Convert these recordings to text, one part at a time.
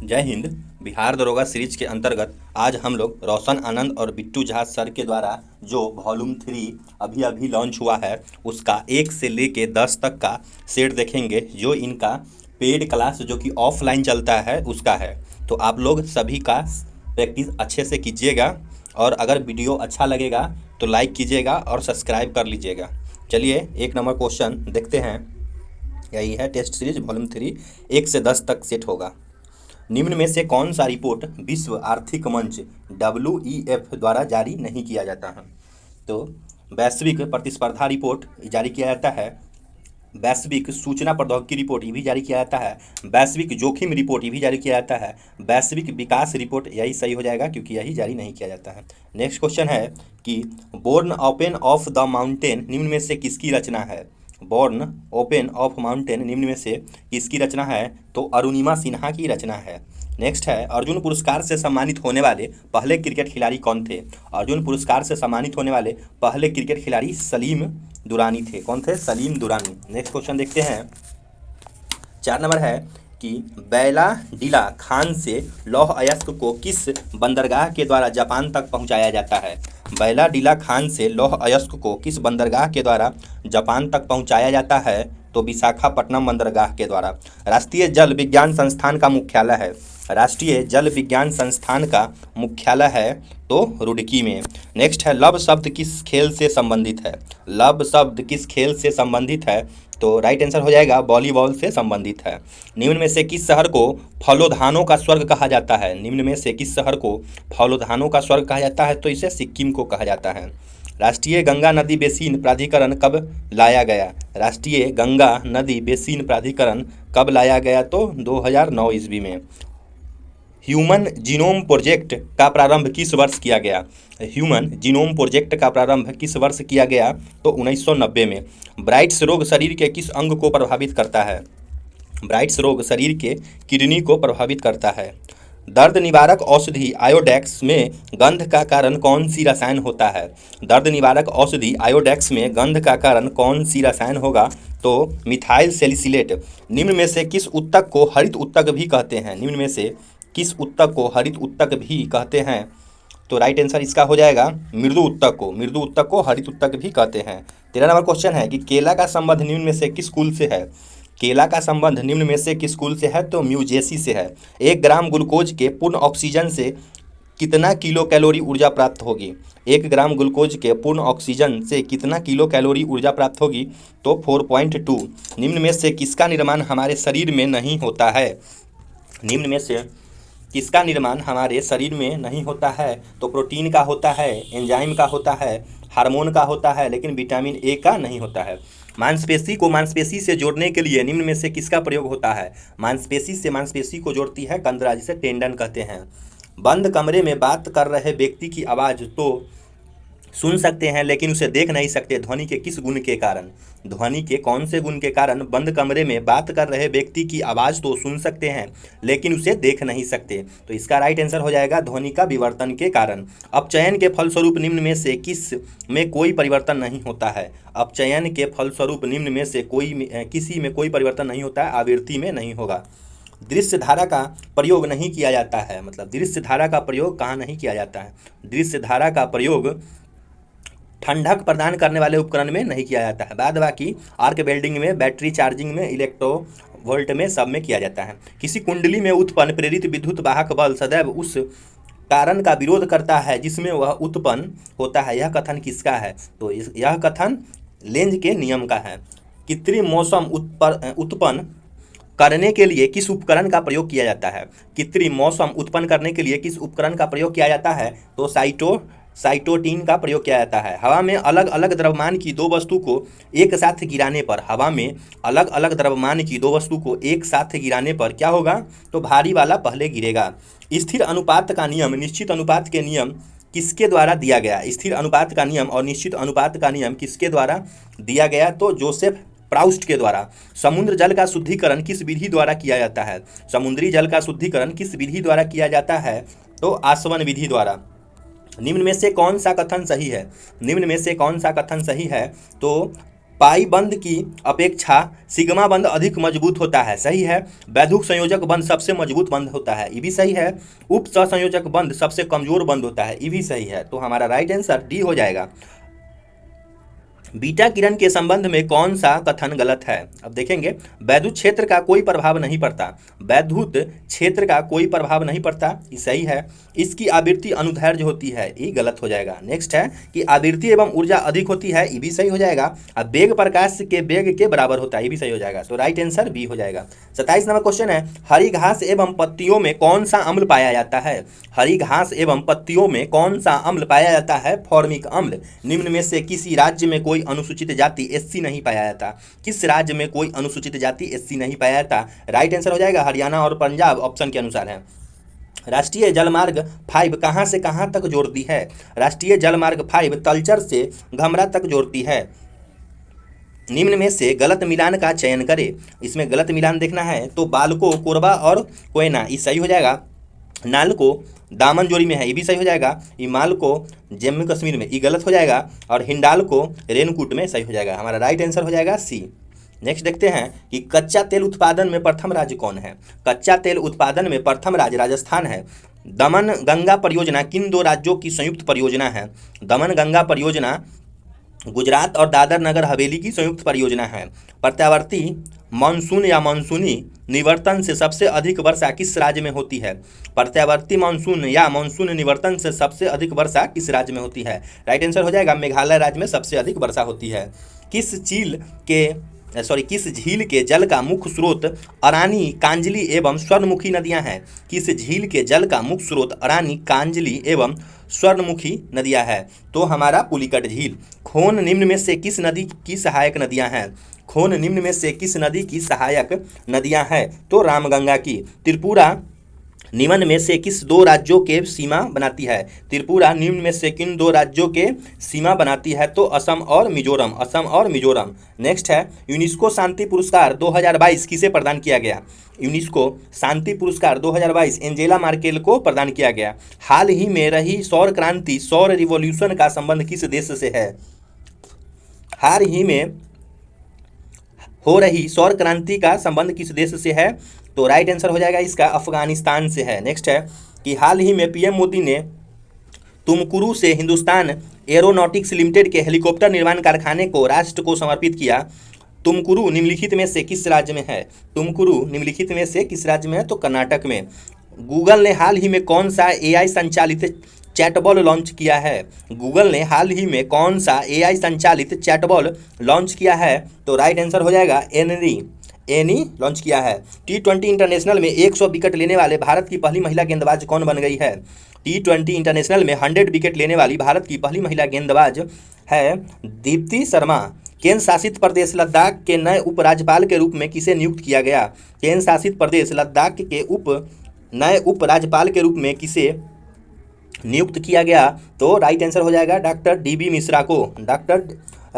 जय हिंद। बिहार दरोगा सीरीज के अंतर्गत आज हम लोग रोशन आनंद और बिट्टू झा सर के द्वारा जो वॉल्यूम 3 अभी अभी लॉन्च हुआ है उसका 1 से लेके 10 तक का सेट देखेंगे। जो इनका पेड क्लास जो कि ऑफलाइन चलता है उसका है। तो आप लोग सभी का प्रैक्टिस अच्छे से कीजिएगा और अगर वीडियो अच्छा लगेगा तो लाइक कीजिएगा और सब्सक्राइब कर लीजिएगा। चलिए 1 नंबर क्वेश्चन देखते हैं। यही है टेस्ट सीरीज वॉल्यूम 3 1 से 10 तक सेट होगा। निम्न में से कौन सा रिपोर्ट विश्व आर्थिक मंच WEF द्वारा जारी नहीं किया जाता है? तो वैश्विक प्रतिस्पर्धा रिपोर्ट जारी किया जाता है, वैश्विक सूचना प्रौद्योगिकी रिपोर्ट ये भी जारी किया जाता है, वैश्विक जोखिम रिपोर्ट ये भी जारी किया जाता है, वैश्विक विकास रिपोर्ट यही सही हो जाएगा क्योंकि यही जारी नहीं किया जाता है। नेक्स्ट क्वेश्चन है कि born open of the mountain निम्न में से किसकी रचना है? बोर्न ओपन ऑफ माउंटेन निम्न में से किसकी रचना है? तो अरुणिमा सिन्हा की रचना है। नेक्स्ट है अर्जुन पुरस्कार से सम्मानित होने वाले पहले क्रिकेट खिलाड़ी कौन थे? अर्जुन पुरस्कार से सम्मानित होने वाले पहले क्रिकेट खिलाड़ी सलीम दुरानी थे। कौन थे? सलीम दुरानी। नेक्स्ट क्वेश्चन देखते हैं। 4 नंबर है कि बैला डीला खान से लौह अयस्क को किस बंदरगाह के द्वारा जापान तक पहुंचाया जाता है? बैला डीला खान से लौह अयस्क को किस बंदरगाह के द्वारा जापान तक पहुंचाया जाता है? तो विशाखापट्टनम बंदरगाह के द्वारा। राष्ट्रीय जल विज्ञान संस्थान का मुख्यालय है, राष्ट्रीय जल विज्ञान संस्थान का मुख्यालय है तो रुड़की में। नेक्स्ट है लव शब्द किस खेल से संबंधित है? लव शब्द किस खेल से संबंधित है? तो राइट आंसर हो जाएगा वॉलीबॉल से संबंधित है। निम्न में से किस शहर को फलोधानों का स्वर्ग कहा जाता है? निम्न में से किस शहर को फलोधानों का स्वर्ग कहा जाता है? तो इसे सिक्किम को कहा जाता है। राष्ट्रीय गंगा नदी बेसिन प्राधिकरण कब लाया गया? राष्ट्रीय गंगा नदी बेसिन प्राधिकरण कब लाया गया? तो 2009 ईस्वी में। ह्यूमन जीनोम प्रोजेक्ट का प्रारंभ किस वर्ष किया गया? ह्यूमन जीनोम प्रोजेक्ट का प्रारंभ किस वर्ष किया गया? तो 1990 में। ब्राइट्स रोग शरीर के किस अंग को प्रभावित करता है? ब्राइट्स रोग शरीर के किडनी को प्रभावित करता है। दर्द निवारक औषधि आयोडेक्स में गंध का कारण कौन सी रसायन होता है? दर्द निवारक औषधि आयोडेक्स में गंध का कारण कौन सी रसायन होगा? तो मिथाइल सैलिसिलेट। निम्न में से किस उत्तक को हरित उत्तक भी कहते हैं? निम्न में से किस उत्तक को हरित उत्तक भी कहते हैं? तो राइट आंसर इसका हो जाएगा मृदु उत्तक को। मृदु उत्तक को हरित उत्तक भी कहते हैं। 13 नंबर क्वेश्चन है कि केला का संबंध निम्न में से किस कुल से है? केला का संबंध निम्न में से किस कुल से है? तो म्यूजेसी से है। 1 ग्राम ग्लूकोज के पूर्ण ऑक्सीजन से कितना किलो कैलोरी ऊर्जा प्राप्त होगी? 1 ग्राम ग्लूकोज के पूर्ण ऑक्सीजन से कितना किलो कैलोरी ऊर्जा प्राप्त होगी? तो 4.2। निम्न में से किसका निर्माण हमारे शरीर में नहीं होता है? निम्न में से किसका निर्माण हमारे शरीर में नहीं होता है? तो प्रोटीन का होता है, एंजाइम का होता है, हार्मोन का होता है, लेकिन विटामिन ए का नहीं होता है। मांसपेशी को मांसपेशी से जोड़ने के लिए निम्न में से किसका प्रयोग होता है? मांसपेशी से मांसपेशी को जोड़ती है कंदरा, जिसे टेंडन कहते हैं। बंद कमरे में बात कर रहे व्यक्ति की आवाज़ तो सुन सकते हैं लेकिन उसे देख नहीं सकते, ध्वनि के किस गुण के कारण? ध्वनि के कौन से गुण के कारण बंद कमरे में बात कर रहे व्यक्ति की आवाज़ तो सुन सकते हैं लेकिन उसे देख नहीं सकते? तो इसका राइट आंसर हो जाएगा ध्वनि का विवर्तन के कारण। अपचयन के फलस्वरूप निम्न में से किस में कोई परिवर्तन नहीं होता है? अपचयन के फलस्वरूप निम्न में से किसी में कोई परिवर्तन नहीं होता है, आवृत्ति में नहीं होगा। दृश्य धारा का प्रयोग नहीं किया जाता है, मतलब दृश्य धारा का प्रयोग कहाँ नहीं किया जाता है? दृश्य धारा का प्रयोग ठंडक प्रदान करने वाले उपकरण में नहीं किया जाता है। बाद बाकी आर्क वेल्डिंग में, बैटरी चार्जिंग में, इलेक्ट्रो वोल्ट में, सब में किया जाता है। किसी कुंडली में उत्पन्न प्रेरित विद्युत वाहक बल सदैव उस कारण का विरोध करता है जिसमें वह उत्पन्न होता है। यह कथन किसका है? तो यह कथन लेंज के नियम का है। कृत्रिम मौसम उत्पन्न करने के लिए किस उपकरण का प्रयोग किया जाता है? कृत्रिम मौसम उत्पन्न करने के लिए किस उपकरण का प्रयोग किया जाता है? तो साइटोटीन का प्रयोग किया जाता है। हवा में अलग अलग द्रव्यमान की 2 वस्तु को एक साथ गिराने पर, हवा में अलग अलग द्रव्यमान की 2 वस्तु को एक साथ गिराने पर क्या होगा? तो भारी वाला पहले गिरेगा। स्थिर अनुपात का नियम निश्चित अनुपात के नियम किसके द्वारा दिया गया? स्थिर अनुपात का नियम और निश्चित अनुपात का नियम किसके द्वारा दिया गया? तो जोसेफ प्राउस्ट के द्वारा। समुद्र जल का शुद्धिकरण किस विधि द्वारा किया जाता है? समुद्री जल का शुद्धिकरण किस विधि द्वारा किया जाता है? तो आसवन विधि द्वारा। निम्न में से कौन सा कथन सही है? निम्न में से कौन सा कथन सही है? तो पाई बंध की अपेक्षा सिग्मा बंध अधिक मजबूत होता है, सही है। वैद्युत संयोजक बंध सबसे मजबूत बंध होता है, ये भी सही है। उप सहसंयोजक बंध सबसे कमजोर बंध होता है, ये भी सही है। तो हमारा राइट आंसर डी हो जाएगा। बीटा किरण के संबंध में कौन सा कथन गलत है? अब देखेंगे, वैद्युत क्षेत्र का कोई प्रभाव नहीं पड़ता, वैद्युत क्षेत्र का कोई प्रभाव नहीं पड़ता, ये सही है। इसकी आवृत्ति अनुदैर्ध्य होती है, ये गलत हो जाएगा। नेक्स्ट है कि आवृत्ति एवं ऊर्जा अधिक होती है, ये भी सही हो जाएगा। अब वेग प्रकाश के वेग के बराबर होता है, ये भी सही हो जाएगा। तो राइट आंसर बी हो जाएगा। 27 नंबर क्वेश्चन है, हरी घास एवं पत्तियों में कौन सा अम्ल पाया जाता है? हरी घास एवं पत्तियों में कौन सा अम्ल पाया जाता है? फॉर्मिक अम्ल। निम्न में से किसी राज्य में कोई अनुसूचित जाति एससी नहीं पाया जाता? किस राज्य में कोई अनुसूचित जाति एससी नहीं पाया जाता? राइट आंसर हो जाएगा हरियाणा और पंजाब, ऑप्शन के अनुसार है। राष्ट्रीय जलमार्ग 5 कहां से कहां तक जोड़ती है? राष्ट्रीय जलमार्ग 5 तलचर से घमरा तक जोड़ती है। निम्न में से गलत मिलान का चयन करें। इसमें गलत मिलान देखना है तो बालको, कोरबा और कोयना, ये सही हो जाएगा। नालको दामनजोरी में है, ये भी सही हो जाएगा। इमाल को जम्मू कश्मीर में, ये गलत हो जाएगा। और हिंडाल को रेनकूट में, सही हो जाएगा। हमारा राइट आंसर हो जाएगा सी। नेक्स्ट देखते हैं कि कच्चा तेल उत्पादन में प्रथम राज्य कौन है? कच्चा तेल उत्पादन में प्रथम राज्य राजस्थान है। दमन गंगा परियोजना किन 2 राज्यों की संयुक्त परियोजना है? दमन गंगा परियोजना गुजरात और दादर नगर हवेली की संयुक्त परियोजना है। प्रत्यावर्ती मानसून या मानसूनी निवर्तन से सबसे अधिक वर्षा किस राज्य में होती है? प्रत्यावर्ती मानसून या मानसून निवर्तन से सबसे अधिक वर्षा किस राज्य में होती है? राइट आंसर हो जाएगा मेघालय राज्य में सबसे अधिक वर्षा होती है। किस झील के जल का मुख्य स्रोत अरानी, कांजली एवं स्वर्णमुखी नदियां हैं? किस झील के जल का मुख्य स्रोत अरानी, कांजली एवं स्वर्णमुखी नदियां हैं? तो हमारा पुलिकट झील। खोन निम्न में से किस नदी की सहायक नदियां हैं? खोन निम्न में से किस नदी की सहायक नदियां हैं? तो रामगंगा की। त्रिपुरा निम्न में से किस 2 राज्यों के सीमा बनाती है? त्रिपुरा निम्न में से किन 2 राज्यों के सीमा बनाती है? तो असम और मिजोरम, असम और मिजोरम। नेक्स्ट है यूनेस्को शांति पुरस्कार 2022 किसे प्रदान किया गया? यूनेस्को शांति पुरस्कार 2022 एंजेला मार्केल को प्रदान किया गया। हाल ही में रही सौर क्रांति, सौर रिवॉल्यूशन का संबंध किस देश से है? हाल ही में हो रही सौर क्रांति का संबंध किस देश से है? तो राइट आंसर हो जाएगा इसका अफगानिस्तान से है। नेक्स्ट है कि हाल ही में पीएम मोदी ने तुमकुरू से हिंदुस्तान एरोनॉटिक्स लिमिटेड के हेलीकॉप्टर निर्माण कारखाने को राष्ट्र को समर्पित किया। तुमकुरू निम्नलिखित में से किस राज्य में है? तुमकुरू निम्नलिखित में से किस राज्य में है? तो कर्नाटक में। गूगल ने हाल ही में कौन सा एआई संचालित चैटबॉट लॉन्च किया है? गूगल ने हाल ही में कौन सा एआई संचालित चैटबॉट लॉन्च किया है? तो राइट आंसर हो जाएगा एनी लॉन्च किया है। T20 इंटरनेशनल में 100 विकेट लेने वाले भारत की पहली महिला गेंदबाज कौन बन गई है? T20 इंटरनेशनल में 100 विकेट लेने वाली भारत की पहली महिला गेंदबाज है दीप्ति शर्मा। केंद्र शासित प्रदेश लद्दाख के नए उपराज्यपाल के रूप में किसे नियुक्त किया गया? केंद्र शासित प्रदेश लद्दाख के नए उपराज्यपाल के रूप में किसे नियुक्त किया गया? तो राइट आंसर हो जाएगा डॉक्टर डी.बी. मिश्रा को, डॉक्टर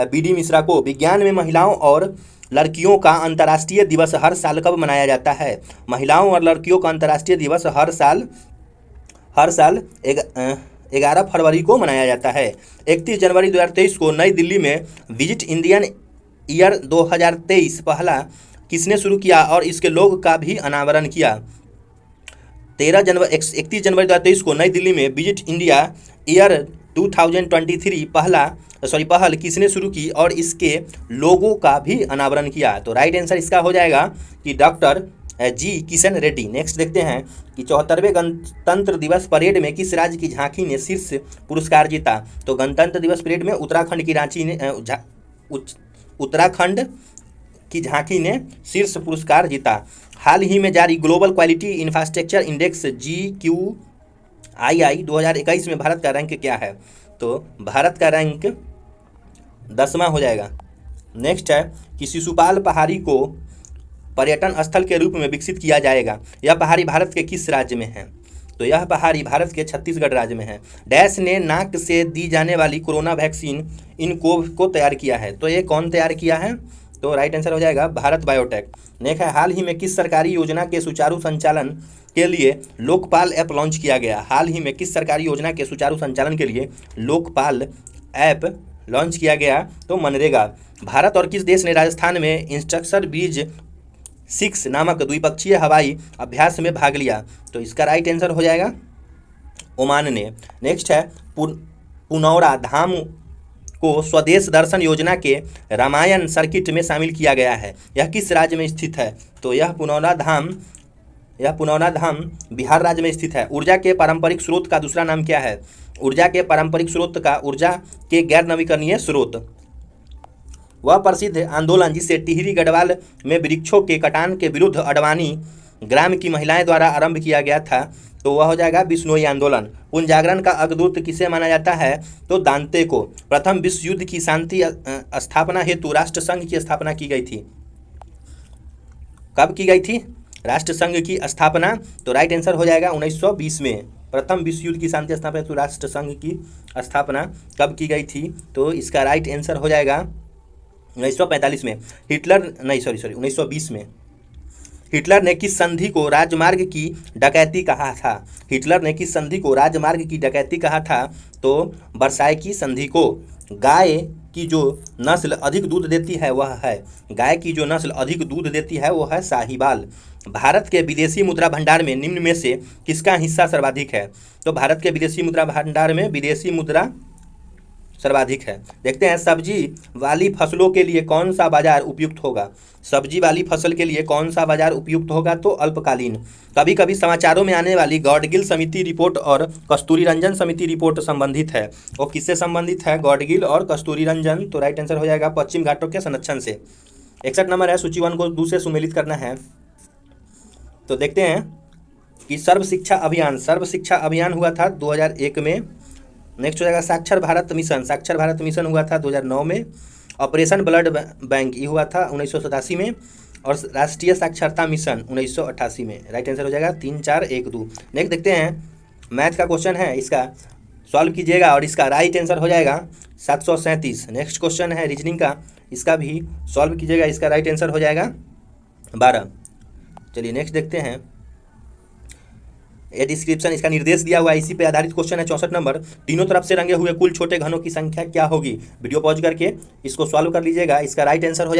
बी.डी. मिश्रा को। विज्ञान में महिलाओं और लड़कियों का अंतर्राष्ट्रीय दिवस हर साल कब मनाया जाता है? महिलाओं और लड़कियों का अंतर्राष्ट्रीय दिवस हर साल 11 फरवरी को मनाया जाता है। 31 जनवरी 2023 को नई दिल्ली में विजिट इंडियन ईयर 2023 पहला किसने शुरू किया और इसके लोगो का भी अनावरण किया? 31 जनवरी 2023 को नई दिल्ली में विजिट इंडिया ईयर 2023 पहल किसने शुरू की और इसके लोगों का भी अनावरण किया? तो राइट आंसर इसका हो जाएगा कि डॉक्टर जी किशन रेड्डी। नेक्स्ट देखते हैं कि 74वें गणतंत्र दिवस परेड में किस राज्य की झांकी ने शीर्ष पुरस्कार जीता? तो गणतंत्र दिवस परेड में उत्तराखंड की झांकी ने शीर्ष पुरस्कार जीता। हाल ही में जारी global quality infrastructure index GQII 2021 में भारत का रैंक क्या है? तो भारत का रैंक 10वां हो जाएगा। नेक्स्ट है कि शिशुपाल पहाड़ी को पर्यटन स्थल के रूप में विकसित किया जाएगा। यह पहाड़ी भारत के किस राज्य में है? तो यह पहाड़ी भारत के छत्तीसगढ़ राज्य में है। डैश ने नाक से दी जाने वाली कोरोना वैक्सीन इनकोव को तैयार किया है। तो ये कौन तैयार किया है? तो राइट आंसर हो जाएगा भारत बायोटेक। नेक्स्ट है हाल ही में किस सरकारी योजना के सुचारू संचालन के लिए लोकपाल ऐप लॉन्च किया गया? हाल ही में किस सरकारी योजना के सुचारू संचालन के लिए लोकपाल ऐप लॉन्च किया गया? तो मनरेगा। भारत और किस देश ने राजस्थान में इंस्ट्रक्शन ब्रिज 6 नामक द्विपक्षीय हवाई अभ्यास में भाग लिया? तो इसका राइट आंसर हो जाएगा ओमान ने। नेक्स्ट है पुनौरा धाम को स्वदेश दर्शन योजना के रामायण सर्किट में शामिल किया गया है। यह किस राज्य में स्थित है? तो यह पुनौरा धाम बिहार राज्य में स्थित है। ऊर्जा के पारंपरिक स्रोत का दूसरा नाम क्या है? ऊर्जा के पारंपरिक स्रोत का ऊर्जा के गैर नवीकरणीय स्रोत। वह प्रसिद्ध आंदोलन जिसे टिहरी गढ़वाल में वृक्षों के कटान के विरुद्ध अडवाणी ग्राम की महिलाएं द्वारा आरंभ किया गया था, तो वह हो जाएगा बिश्नोई आंदोलन। पुण्य जागरण का अग्रदूत किसे माना जाता है? तो दांते को। प्रथम विश्व युद्ध की शांति स्थापना हेतु राष्ट्रसंघ की स्थापना की गई थी। कब की गई थी राष्ट्रसंघ की स्थापना? तो राइट आंसर हो जाएगा 1920 में। प्रथम विश्व युद्ध की शांति स्थापना हेतु राष्ट्रसंघ की स्थापना कब की गई थी? तो इसका राइट आंसर हो जाएगा 1945 में। 1920 में। हिटलर ने किस संधि को राजमार्ग की डकैती कहा था? हिटलर ने किस संधि को राजमार्ग की डकैती कहा था? तो वर्साई की संधि को। गाय की जो नस्ल अधिक दूध देती है वह है साहिवाल। भारत के विदेशी मुद्रा भंडार में निम्न में से किसका हिस्सा सर्वाधिक है? तो भारत के विदेशी मुद्रा भंडार में विदेशी मुद्रा सर्वाधिक है। देखते हैं सब्जी वाली फसलों के लिए कौन सा बाजार उपयुक्त होगा? सब्जी वाली फसल के लिए कौन सा बाजार उपयुक्त होगा? तो अल्पकालीन। कभी कभी समाचारों में आने वाली गॉडगिल समिति रिपोर्ट और कस्तूरी रंजन समिति रिपोर्ट संबंधित है। वो किससे संबंधित है? गॉडगिल और कस्तूरी रंजन। तो राइट आंसर हो जाएगा पश्चिम घाटों के संरक्षण से। 61 नंबर है, सूची 1 को 2 से सुमेलित करना है। तो देखते हैं कि सर्व शिक्षा अभियान हुआ था 2001 में। नेक्स्ट हो जाएगा साक्षर भारत मिशन हुआ था 2009 में। ऑपरेशन ब्लड बैंक ये हुआ था 1987 में। और राष्ट्रीय साक्षरता मिशन 1988 में। राइट आंसर हो जाएगा 3, 4, 1, 2। नेक्स्ट देखते हैं मैथ का क्वेश्चन है, इसका सॉल्व कीजिएगा और इसका राइट आंसर हो जाएगा 737। नेक्स्ट क्वेश्चन है रीजनिंग का, इसका भी सॉल्व कीजिएगा, इसका राइट आंसर हो जाएगा 12। चलिए नेक्स्ट देखते हैं। ये डिस्क्रिप्शन इसका निर्देश दिया हुआ है, इसी पे आधारित क्वेश्चन है 64 नंबर। तीनों तरफ से रंगे हुए कुल छोटे घनों की संख्या क्या होगी? वीडियो पॉज करके इसको सॉल्व कर लीजिएगा। इसका राइट आंसर हो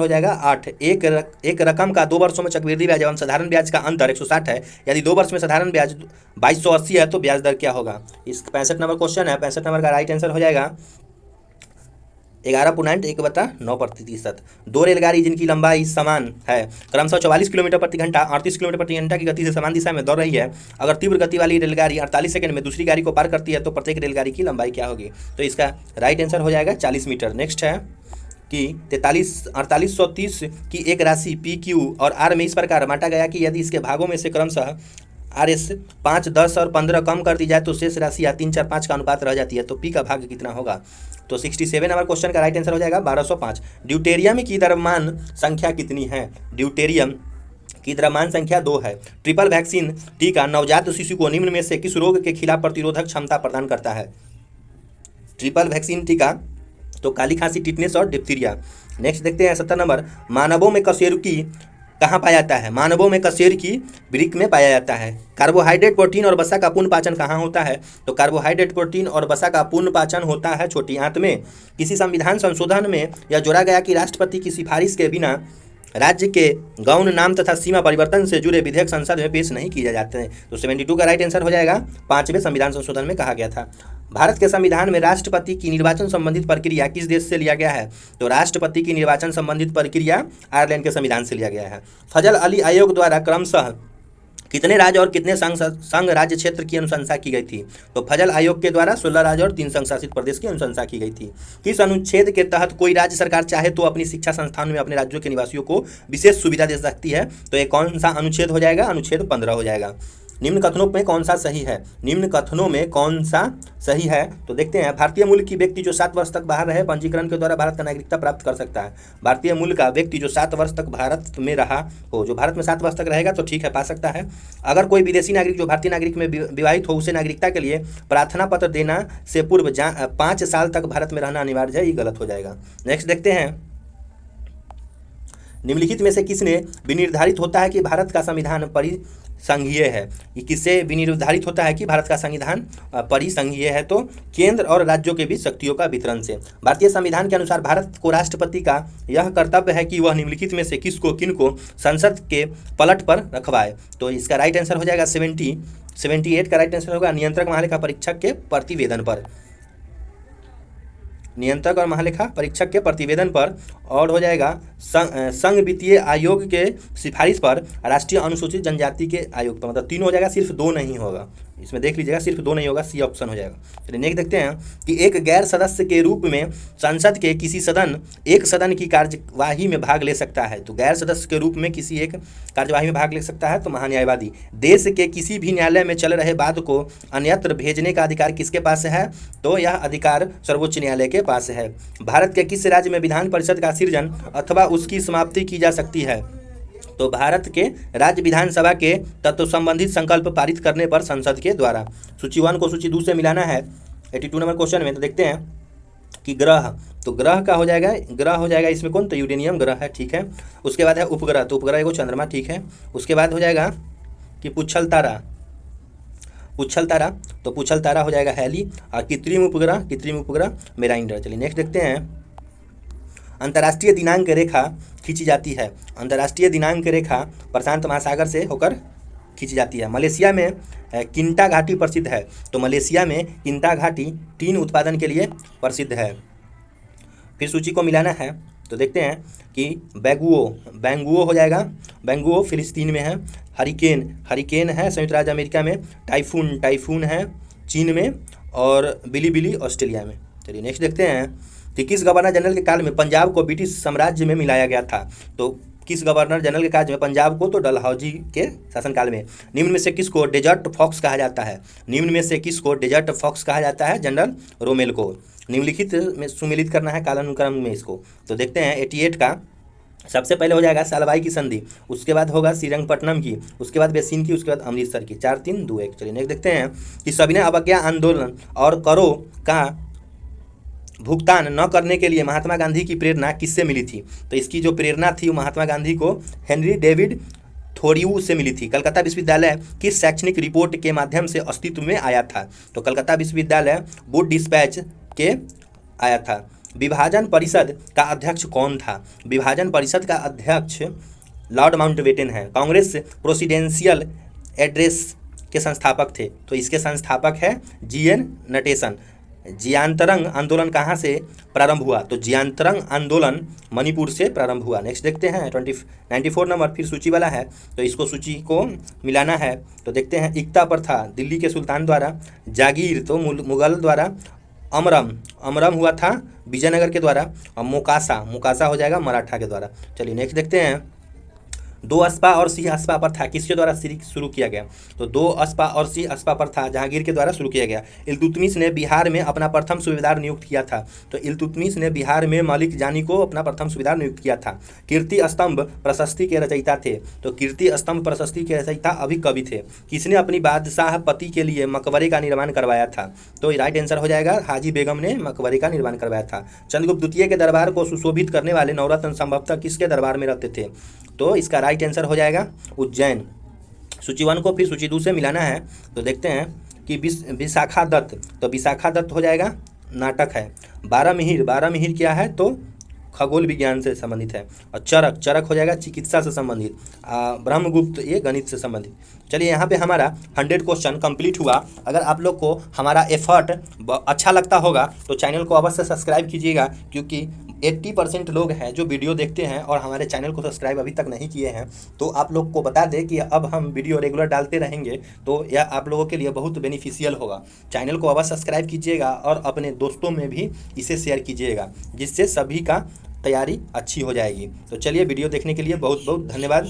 जाएगा 8। एक रकम का 2 वर्षों में चक्रवृद्धि ब्याज एवं साधारण ब्याज का अंतर 160 है। यदि 2 वर्ष में साधारण ब्याज 2280 है तो ब्याज दर क्या होगा? इस 65 नंबर क्वेश्चन है। 65 नंबर का राइट आंसर हो जाएगा 11.1/9%। 2 रेलगाड़ी जिनकी लंबाई समान है क्रमशः 44 किलोमीटर प्रति घंटा 38 किलोमीटर प्रति घंटा की गति से समान दिशा में दौड़ रही है। अगर तीव्र गति वाली रेलगाड़ी 48 सेकंड में दूसरी गाड़ी को पार करती है तो प्रत्येक रेलगाड़ी की लंबाई क्या होगी? तो इसका राइट आंसर हो जाएगा 40 मीटर। नेक्स्ट है कि 4830 की एक राशि PQ और R में इस प्रकार बांटा गया कि यदि इसके भागों में से क्रमशः RS 5, 10 और 15 कम कर दी जाए तो शेष राशि या 3, 4, 5 का अनुपात रह जाती है, तो P का भाग कितना होगा? तो 67 नंबर क्वेश्चन का राइट आंसर हो जाएगा 1205। ड्यूटेरियम की द्रव्यमान संख्या कितनी है? ड्यूटेरियम की द्रव्यमान संख्या 2 है। ट्रिपल वैक्सीन टीका नवजात शिशु को निम्न में से किस रोग के खिलाफ प्रतिरोधक क्षमता प्रदान करता है? ट्रिपल वैक्सीन टीका तो काली खांसी, टिटनेस और डिप्थीरिया। नेक्स्ट देखते हैं 70 नंबर। मानवों में कशेरुकी कहाँ पाया जाता है? मानवों में कशेरुकी वृक्क में पाया जाता है। कार्बोहाइड्रेट, प्रोटीन और वसा का पूर्ण पाचन कहाँ होता है? तो कार्बोहाइड्रेट, प्रोटीन और वसा का पूर्ण पाचन होता है छोटी आंत में। किसी संविधान संशोधन में यह जोड़ा गया कि राष्ट्रपति की सिफारिश के बिना राज्य के गौण नाम तथा सीमा परिवर्तन से जुड़े विधेयक संसद में पेश नहीं किए जाते हैं। तो 72 का राइट आंसर हो जाएगा 5वें संविधान संशोधन में कहा गया था। भारत के संविधान में राष्ट्रपति की निर्वाचन संबंधित प्रक्रिया किस देश से लिया गया है? तो राष्ट्रपति की निर्वाचन संबंधित प्रक्रिया आयरलैंड के संविधान से लिया गया है। फजल अली आयोग द्वारा क्रमशः कितने राज्य और कितने संघ राज्य क्षेत्र की अनुशंसा की गई थी? तो फजल आयोग के द्वारा 16 राज्य और 3 संघ शासित प्रदेश की अनुशंसा की गई थी। किस अनुच्छेद के तहत कोई राज्य सरकार चाहे तो अपनी शिक्षा संस्थान में अपने राज्यों के निवासियों को विशेष सुविधा दे सकती है? तो ये कौन सा अनुच्छेद हो जाएगा? अनुच्छेद 15 हो जाएगा। निम्न कथनों में कौन सा सही है? निम्न कथनों में कौन सा सही है? तो देखते हैं। भारतीय मूल की व्यक्ति जो 7 वर्ष तक बाहर रहे पंजीकरण के द्वारा भारत का नागरिकता प्राप्त कर सकता है। भारतीय मूल का व्यक्ति जो 7 वर्ष तक भारत में रहा हो, जो भारत में 7 वर्ष तक रहेगा तो ठीक है, पा सकता है। अगर कोई विदेशी नागरिक जो भारतीय नागरिक में विवाहित हो उसे नागरिकता के लिए प्रार्थना पत्र देना से पूर्व 5 साल तक भारत में रहना अनिवार्य है, ये गलत हो जाएगा। नेक्स्ट देखते हैं। निम्नलिखित में से किसने विनिर्धारित होता है कि भारत का संविधान परिसंघीय है। ये किससे विनिर्धारित होता है कि भारत का संविधान परिसंघीय है, तो केंद्र और राज्यों के बीच शक्तियों का वितरण से। भारतीय संविधान के अनुसार भारत को राष्ट्रपति का यह कर्तव्य है कि वह निम्नलिखित में से किसको किनको संसद के पलट पर रखवाए। तो इसका राइट आंसर हो जाएगा 78 का राइट आंसर होगा नियंत्रक महालेखा परीक्षक के प्रतिवेदन पर, नियंत्रक और महालेखा परीक्षक के प्रतिवेदन पर। और हो जाएगा संघ वित्तीय आयोग के सिफारिश पर, राष्ट्रीय अनुसूचित जनजाति के आयोग पर। मतलब 3 हो जाएगा, सिर्फ 2 नहीं होगा, इसमें देख लीजिएगा, सिर्फ 2 नहीं होगा, सी ऑप्शन हो जाएगा। चलिए नेक्स्ट देखते हैं कि एक गैर सदस्य के रूप में संसद के किसी एक सदन की कार्यवाही में भाग ले सकता है। तो गैर सदस्य के रूप में किसी एक कार्यवाही में भाग ले सकता है, तो महान्यायवादी। देश के किसी भी न्यायालय में चल रहे वाद को अन्यत्र भेजने का अधिकार किसके पास है, तो यह अधिकार सर्वोच्च न्यायालय के पास है। भारत के किस राज्य में विधान परिषद का सृजन अथवा उसकी समाप्ति की जा सकती है, तो भारत के राज्य विधानसभा के तत्व संबंधित संकल्प पारित करने पर संसद के द्वारा। सूची 1 को सूची 2 से मिलाना है 82 नंबर क्वेश्चन में। तो देखते हैं कि ग्रह, तो ग्रह का हो जाएगा, ग्रह हो जाएगा इसमें कौन, तो यूरेनियम ग्रह है, ठीक है। उसके बाद है उपग्रह, तो उपग्रह एगो चंद्रमा, ठीक है। उसके बाद हो जाएगा कि पुच्छल तारा, तो पुच्छल तारा हो जाएगा हैली। और कृत्रिम उपग्रह मेराइंडर। चलिए नेक्स्ट देखते हैं। अंतर्राष्ट्रीय दिनांक रेखा खींची जाती है, अंतर्राष्ट्रीय दिनांक रेखा प्रशांत महासागर से होकर खींची जाती है। मलेशिया में किंटा घाटी प्रसिद्ध है, तो मलेशिया में किंटा घाटी टीन उत्पादन के लिए प्रसिद्ध है। फिर सूची को मिलाना है, तो देखते हैं कि बैंगुओ हो जाएगा, बैंगुओ फिलिस्तीन में है। हरिकेन है संयुक्त राज्य अमेरिका में। टाइफून है चीन में। और बिली ऑस्ट्रेलिया में। चलिए नेक्स्ट देखते हैं कि किस गवर्नर जनरल के काल में पंजाब को ब्रिटिश साम्राज्य में मिलाया गया था। तो किस गवर्नर जनरल के काल में पंजाब को, तो डलहौजी के शासनकाल में। निम्न में से किसको डेजर्ट फॉक्स कहा जाता है, जनरल रोमेल को। निम्नलिखित में सुमेलित करना है कालानुक्रम में इसको। तो देखते हैं 88 का सबसे पहले हो जाएगा सालबाई की संधि, उसके बाद होगा श्रीरंगपट्टनम की, उसके बाद बेसिन की, उसके बाद अमृतसर की। 4 3 2 1। चलिए नेक्स्ट देखते हैं कि सविनय अवज्ञा आंदोलन और करों का भुगतान न करने के लिए महात्मा गांधी की प्रेरणा किससे मिली थी। तो इसकी जो प्रेरणा थी वो महात्मा गांधी को हेनरी डेविड थोरियू से मिली थी। कलकत्ता विश्वविद्यालय किस शैक्षणिक रिपोर्ट के माध्यम से अस्तित्व में आया था, तो कलकत्ता विश्वविद्यालय वुड डिस्पैच के आया था। विभाजन परिषद का अध्यक्ष कौन था, विभाजन परिषद का अध्यक्ष लॉर्ड माउंटबेटन है। कांग्रेस प्रेसिडेंशियल एड्रेस के संस्थापक थे, तो इसके संस्थापक है GN नटेशन। जियांतरंग आंदोलन कहाँ से प्रारंभ हुआ, तो जियांतरंग आंदोलन मणिपुर से प्रारंभ हुआ। नेक्स्ट देखते हैं 94 नंबर, फिर सूची वाला है, तो इसको सूची को मिलाना है। तो देखते हैं इक्ता प्रथा दिल्ली के सुल्तान द्वारा, जागीर मुगल द्वारा, अमरम हुआ था विजयनगर के द्वारा, और मोकासा हो जाएगा मराठा के द्वारा। चलिए नेक्स्ट देखते हैं 2 अस्पा और सी अस्पा प्रथा किसके द्वारा शुरू किया गया, तो 2 अस्पा और सी अस्पा प्रथा जहांगीर के द्वारा शुरू किया गया। इल्तुतमिश ने बिहार में अपना प्रथम सूबेदार नियुक्त किया था, तो इल्तुतमिश ने बिहार में मलिक जानी को अपना प्रथम सूबेदार नियुक्त किया था। कीर्ति स्तंभ प्रशस्ति के रचयिता थे, तो कीर्ति स्तंभ प्रशस्ति के रचयिता अभी कवि थे। किसने अपनी बादशाह पति के लिए मकबरे का निर्माण करवाया था, तो राइट आंसर हो जाएगा हाजी बेगम ने मकबरे का निर्माण करवाया था। चंद्रगुप्त द्वितीय के दरबार को सुशोभित करने वाले नवरत्न संभवतः किसके दरबार में रहते थे, तो इसका राइट आंसर हो जाएगा उज्जैन। सूची 1 को फिर सूची 2 से मिलाना है। तो देखते हैं कि विशाखा दत्त, तो विशाखा दत्त हो जाएगा नाटक है। 12 मिहिर क्या है, तो खगोल विज्ञान से संबंधित है। और चरक हो जाएगा चिकित्सा से संबंधित। ब्रह्मगुप्त ये गणित से संबंधित। चलिए यहाँ पे हमारा 100 क्वेश्चन कंप्लीट हुआ। अगर आप लोग को हमारा एफर्ट अच्छा लगता होगा तो चैनल को अवश्य सब्सक्राइब कीजिएगा, क्योंकि 80% लोग हैं जो वीडियो देखते हैं और हमारे चैनल को सब्सक्राइब अभी तक नहीं किए हैं। तो आप लोग को बता दें कि अब हम वीडियो रेगुलर डालते रहेंगे, तो यह आप लोगों के लिए बहुत बेनिफिशियल होगा। चैनल को अवश्य सब्सक्राइब कीजिएगा और अपने दोस्तों में भी इसे शेयर कीजिएगा, जिससे सभी का तैयारी अच्छी हो जाएगी। तो चलिए वीडियो देखने के लिए बहुत बहुत धन्यवाद।